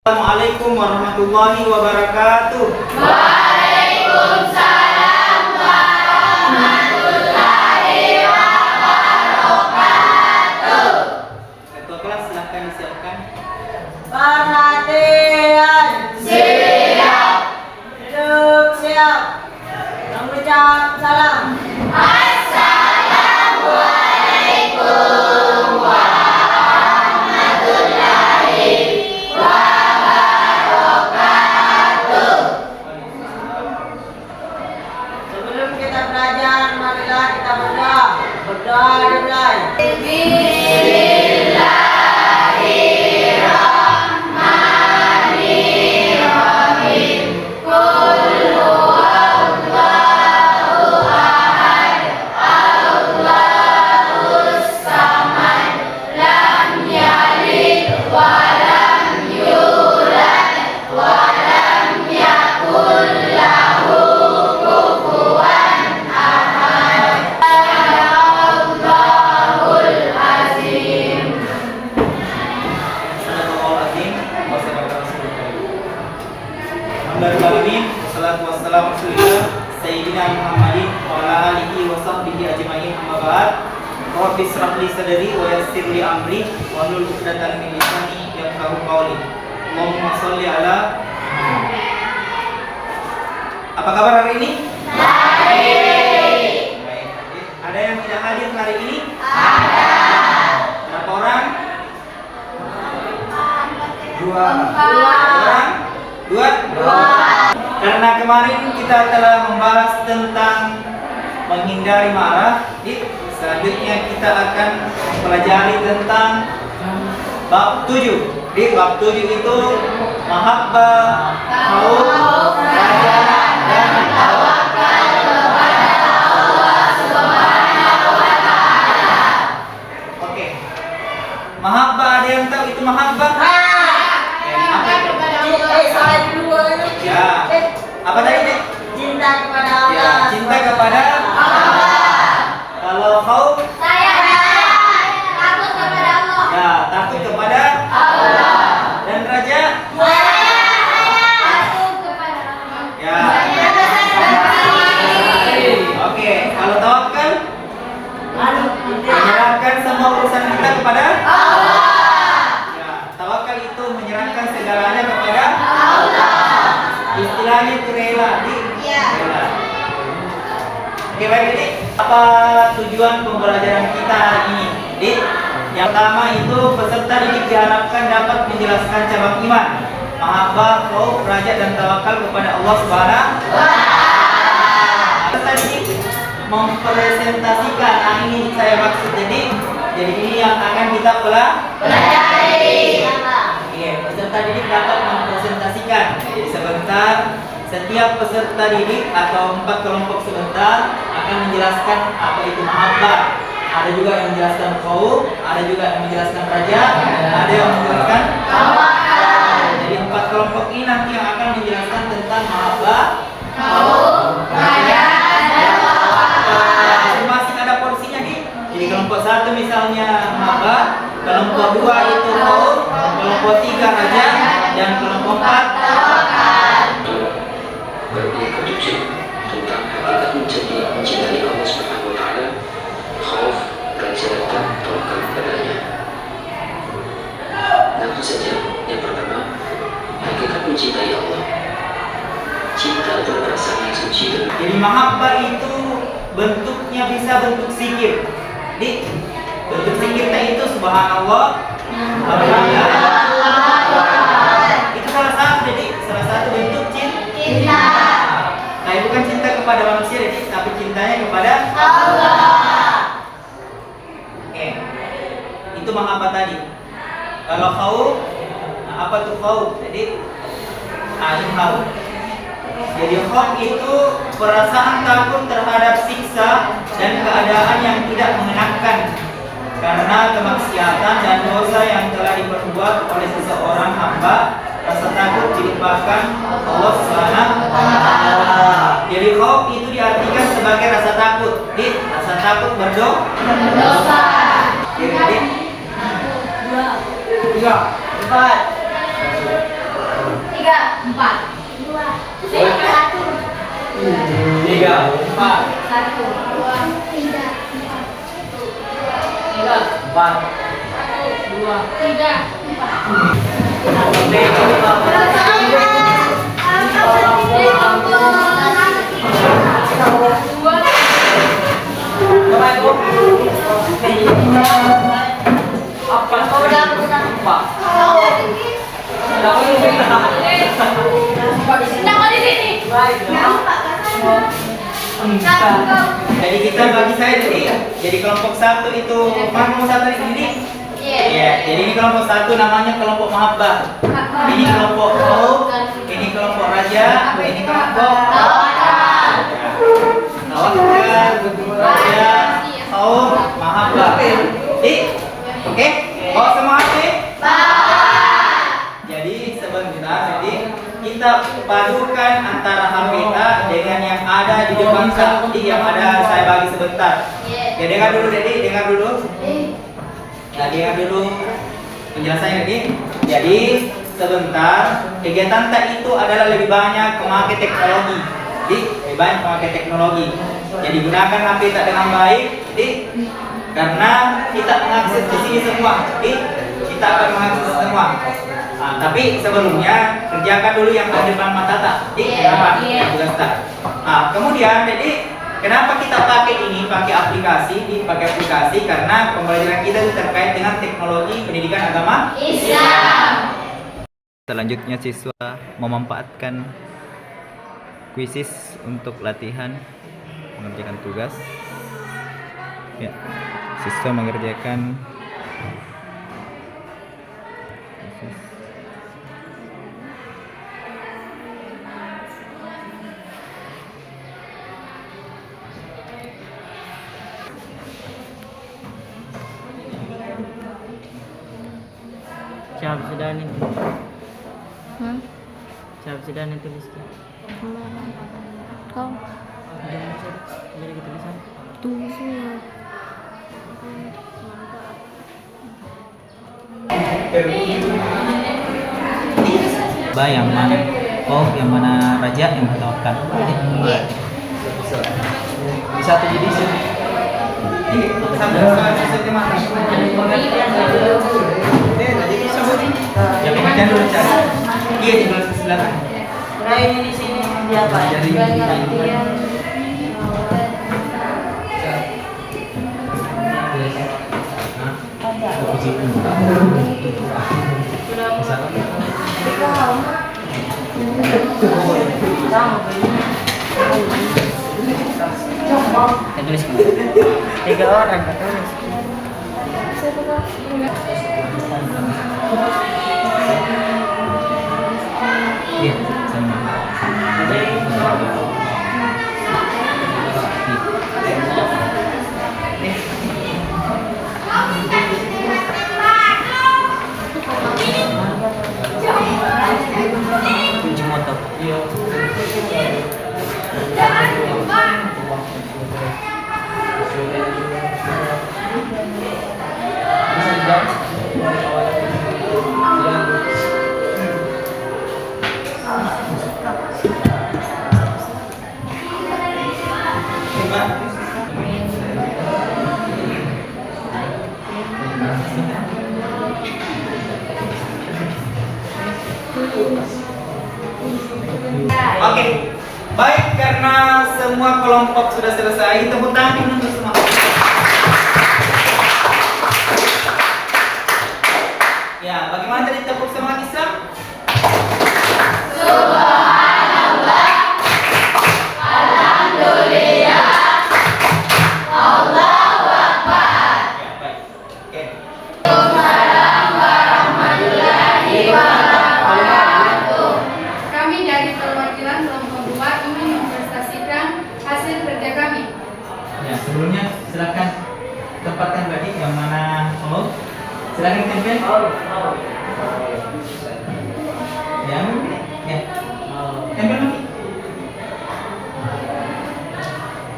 Assalamualaikum warahmatullahi wabarakatuh. Waalaikumsalam warahmatullahi wabarakatuh. Ketua kelas silahkan disiapkan. Perhatian. Siap. Duduk siap. Mengucap salam. Assalamualaikum warahmatullahi wabarakatuh. Sebelum kita belajar, marilah kita berdoa. Berdoa dimulai. Bismillahirrahmanirrahim. Qul huwallahu ahad, Allahus samad, lam yalid wa lam yulad wa lam yakul lahu kufuwan ahad. Allahul azim. Astagfirullahaladzim. Alhamdulillahirrahmanirrahim. Wassalatu wassalamu ala rasulillah Sayyidina Muhammadin wa ala alihi wa sahbihi ajma'in, amma ba'd. Rabbi shrah li sadri wa yassir li amri wa hlul 'uqdatam min lisani yafqahu qawli. Allahumma shalli ala. Apa kabar hari ini? Baik. Ada yang tidak hadir hari ini? Berapa orang? Dua. Orang? Dua? Karena kemarin kita telah membahas tentang menghindari marah, selanjutnya kita akan mempelajari tentang bab 7. Di bab 7 itu mahabbah, khauf, raja, dan tawakal kepada Allah Subhanahu wa Ta'ala. Oke. Mahabbah, ada yang tahu itu mahabbah? Ya. Apa tadi, Dek? Cinta kepada Allah. Ya, cinta kepada Allah. Kalau khauf? Saya takut kepada Allah. Ya, takut kepada Allah. Dan raja? Saya takut kepada Allah. Ya. Saya Oke, kalau tawakal? Menyerahkan semua urusan kita kepada Allah. Ya, tawakal itu menyerahkan segalanya kepada Allah. istilahnya itu rela, Iya. Rela. Oke, baik, Dik. Apa tujuan pembelajaran kita hari ini, Dik? Yang pertama itu peserta didik diharapkan dapat menjelaskan cabang iman, mahabbah, khauf, raja, dan tawakal kepada Allah Subhanahu wa Ta'ala. Peserta didik mempresentasikan, ini saya maksud, jadi ini yang akan kita pelajari. Iya, peserta didik dapat mempresentasikan. Jadi sebentar, setiap peserta didik atau 4 kelompok sebentar akan menjelaskan apa itu mahabbah. Ada juga yang menjelaskan khauf, ada juga yang menjelaskan raja, dan ada yang menjelaskan tawakal. Jadi 4 kelompok ini nanti yang akan menjelaskan tentang mahabbah, khauf, raja, dan tawakal. Masing-masing ada porsinya, di. Jadi kelompok 1 misalnya mahabbah, kelompok 2 itu khauf, kelompok 3 raja, dan kelompok 4 tawakal. Berikut tentang hakikat mencintai Allah Subhanahu wa Ta'ala, khauf, raja, dan tawakal kepadanya. Langsung saja, yang pertama, hakikat mencintai Allah. Cinta adalah perasaan yang suci dan Jadi mahabbah itu bentuknya bisa bentuk zikir. Di bentuk zikirnya itu subhanallah, alhamdulillah. Itu salah satu, jadi salah satu bentuk cinta. Nah, bukan cinta kepada manusia, jadi tapi cintanya kepada Allah. Oke. Itu mahabbah tadi. Kalau khauf, nah apa tuh khauf? Jadi ini khauf. Jadi khauf itu perasaan takut terhadap siksa dan keadaan yang tidak mengenakan karena kemaksiatan dan dosa yang telah diperbuat oleh seseorang hamba. Rasa takut dilimpahkan Allah Subhanahu wa Ta'ala. Jadi khauf itu diartikan sebagai rasa takut. Rasa takut berdosa. Jadi 2, 3, 4. 4. 2. 1. 3, 4, 1. 2. 3. 4. 2. 3. Jadi kita bagi saya jadi kelompok 1 itu kelompok 1 di sini. Ya, jadi ini kelompok 1 namanya kelompok mahabbah. Ini kelompok khauf, ini kelompok raja, ini kelompok tawakkal. Raja, khauf, mahabbah. Oke? Oh, semua oke? Jadi sebentar, kita padukan antara HPA dengan yang ada di depan Jadi yang ada saya bagi sebentar. Ya, dengar dulu Dedi, dengar dulu. Ya, dengar dulu penjelasannya Dedi. Jadi sebentar, kegiatan tak itu adalah lebih banyak memakai teknologi. Jadi lebih banyak memakai teknologi. Jadi gunakan HP tak dengan baik, jadi karena kita mengakses di sini semua. Jadi kita akan mengakses semua. Nah, tapi sebelumnya kerjakan dulu yang ada di depan mata tak. Nah, kemudian jadi kenapa kita pakai pakai aplikasi karena pembelajaran kita itu terkait dengan teknologi pendidikan agama Islam. Selanjutnya siswa memanfaatkan kuisis untuk latihan mengerjakan tugas. Ya, siswa mengerjakan kuisis. Siapa sudah nih? Hmm? Siapa sudah nih tulisnya? Kau Jadi kita tulisan. tulisnya. Yang mana? Oh, yang mana raja, yang mana tawakkal. Di satu jadi sini. Yang ini dulu cari. Iya di sebelah kan. Nah ini di sini dia apa? Jadi Tulis 3 orang kan tulis. iya sama. Kunci motor. Iya. Oke, baik karena semua kelompok sudah selesai, tepuk tangan untuk semua. Ya, bagaimana tadi tepuk semangat Islam? Subhanallah. Alhamdulillah. Allahu Akbar. Ya, baik. Oke. Waalaikumsalam warahmatullahi wabarakatuh. Kami dari perwakilan kelompok 2 ingin mempresentasikan hasil kerja kami. Ya, sebelumnya silakan tempatkan tadi yang mana mau. Silakan tempel. Ya, ya. Tempel lagi.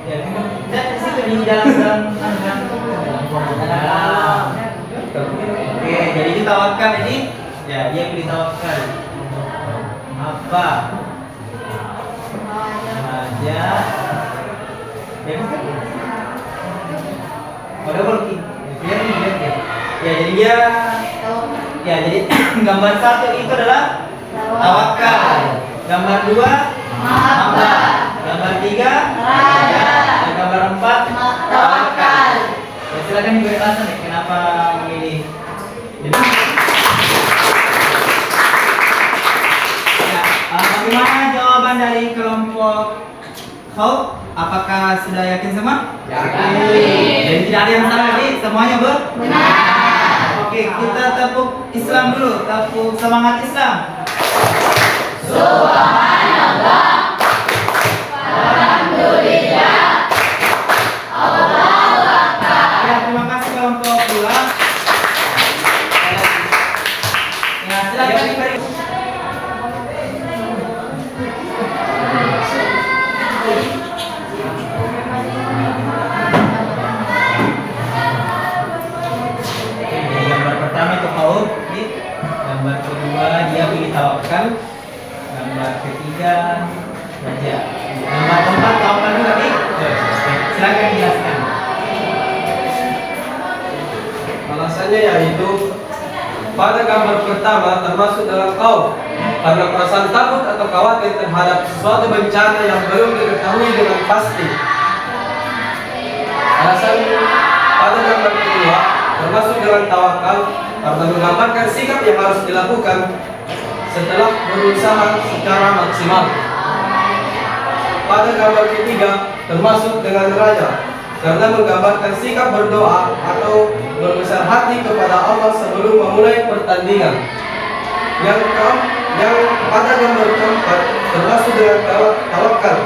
Ya, tempel. Di situ di dalam. Oke, jadi kita tawakal ini. Ya, dia pilih tawakal. Maaf. mahabbah. Raja. Ada boleh lihat ya. Ya jadi dia ya jadi gambar 1 itu adalah tawakal. Gambar 2 mahabbah. Gambar 3 raja. Dan gambar 4 tawakal. Ya, silakan diberi alasan ya, kenapa memilih. Jadi ya, bagaimana jawaban dari kelompok Khauf? Apakah sudah yakin semua? Yakin. Jadi tidak ada yang salah tadi, semuanya benar. Oke, kita tepuk Islam dulu, tepuk semangat Islam. Subhanallah. Alhamdulillah. Allahu Akbar. Ya, terima kasih kelompok 2. Ya, silakan diberi. Gambar pertama itu Khauf, gambar kedua dia pilih tawakal, gambar ketiga raja, gambar keempat tawakal juga nih. Silakan jelaskan. Alasannya yaitu pada gambar pertama termasuk dalam Khauf karena perasaan takut atau khawatir terhadap sesuatu bencana yang belum diketahui dengan pasti. Alasan pada gambar kedua termasuk dengan tawakal karena menggambarkan sikap yang harus dilakukan setelah berusaha secara maksimal. Pada gambar ketiga termasuk dengan raja karena menggambarkan sikap berdoa atau berbesar hati kepada Allah sebelum memulai pertandingan. Yang pada gambar keempat termasuk dengan tawakal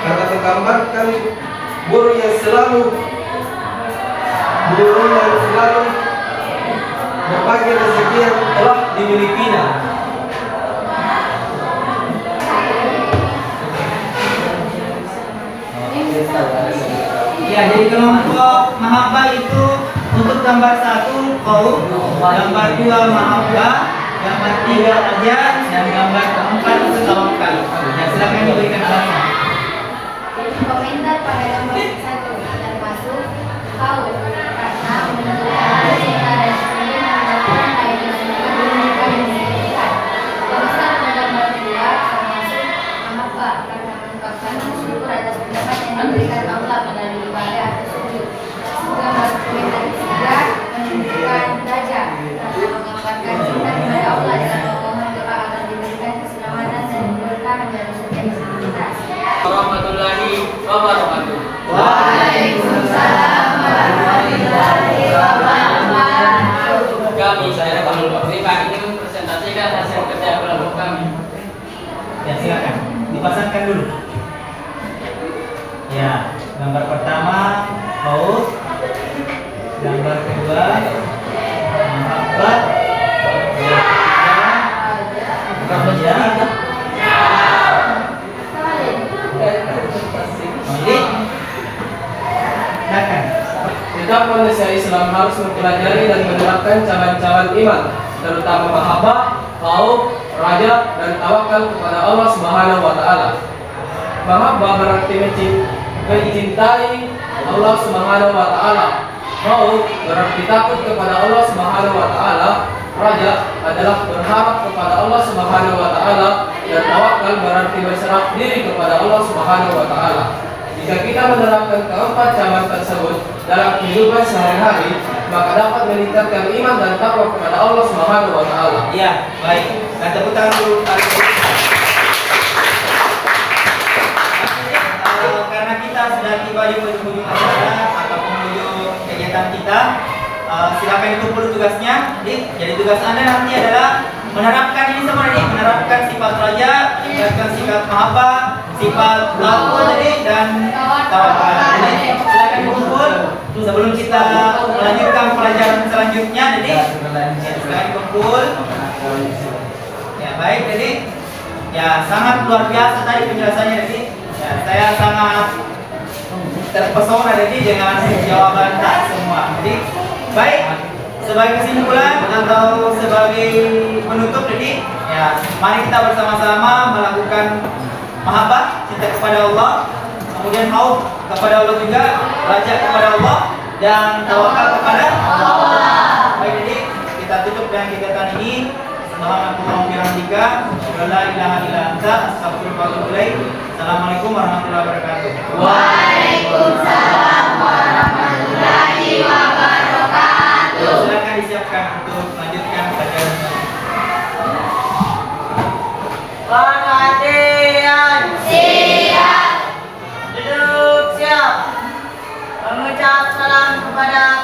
karena menggambarkan burung yang selalu berbagi rezeki yang telah dimilikinya. Ya, jadi kelompok mahabbah itu untuk gambar 1 Khauf, gambar 2 mahabbah, gambar 3 raja, dan gambar keempat itu tawakal. Ya, silakan diberikan alasan. Komentar pada gambar 1 termasuk Khauf karena menunjukkan cinta dan ingin mendapatkan kaitan dengan mereka yang diinginkan. Komentar pada gambar 2 termasuk mahabbah karena mengungkapkan syukur atas pendapat yang diberikan Allah melalui ibadah atau sujud. Gambar komentar 3 menunjukkan raja karena menggambarkan cinta kepada Allah dan memohon doa agar diberikan keselamatan dan berkah dalam setiap aktivitas. Warahmatullahi wabarakatuh. Waalaikumsalam warahmatullahi wabarakatuh. Kami, saya Panul Pak ingin mempresentasikan hasil kerja kelompok kami. Ya, silakan dipasangkan dulu. Ya, gambar pertama Khauf, gambar kedua mahabbah, gambar ketiga raja. Silakan. Setiap manusia Islam harus mempelajari dan menerapkan cabang-cabang iman, terutama mahabbah, khauf, raja, dan tawakal kepada Allah Subhanahu wa Ta'ala. Mahabbah berarti mencintai Allah Subhanahu wa Ta'ala. Khauf berarti takut kepada Allah Subhanahu wa Ta'ala. Raja adalah berharap kepada Allah Subhanahu wa Ta'ala, dan tawakal berarti berserah diri kepada Allah Subhanahu wa Ta'ala. Jika kita menerapkan keempat cabang tersebut dalam kehidupan sehari-hari, maka dapat meningkatkan iman dan takwa kepada Allah Subhanahu wa Ta'ala. Ya, baik. Dan tepuk tangan dulu kali ini. Karena kita sudah tiba di ujung acara atau penghujung kegiatan kita, silakan dikumpul tugasnya. Jadi tugas Anda nanti adalah menerapkan ini semua ini, menerapkan sifat raja, menerapkan sifat mahabbah, sifat taqwa tadi, dan tawakal. Jadi silakan dikumpul sebelum kita melanjutkan pelajaran selanjutnya. Jadi silakan dikumpul. Ya, baik. Jadi ya sangat luar biasa tadi penjelasannya. Jadi ya, saya sangat terpesona jadi dengan jawaban tak semua. Jadi baik. sebagai kesimpulan atau sebagai penutup jadi ya mari kita bersama-sama melakukan mahabbah, cinta kepada Allah, kemudian khauf kepada Allah juga, raja kepada Allah, dan tawakal kepada Allah. Baik, jadi kita tutup dengan kegiatan ini. Subhanallah bihamdika, asyhadu an la ilaha illa anta, astaghfiruka wa atubu ilaik. Assalamualaikum warahmatullahi wabarakatuh. Waalaikumsalam warahmatullahi wabarakatuh. Silakan disiapkan untuk melanjutkan pelajaran. Perhatian. Siap. Duduk siap. Mengucap salam kepada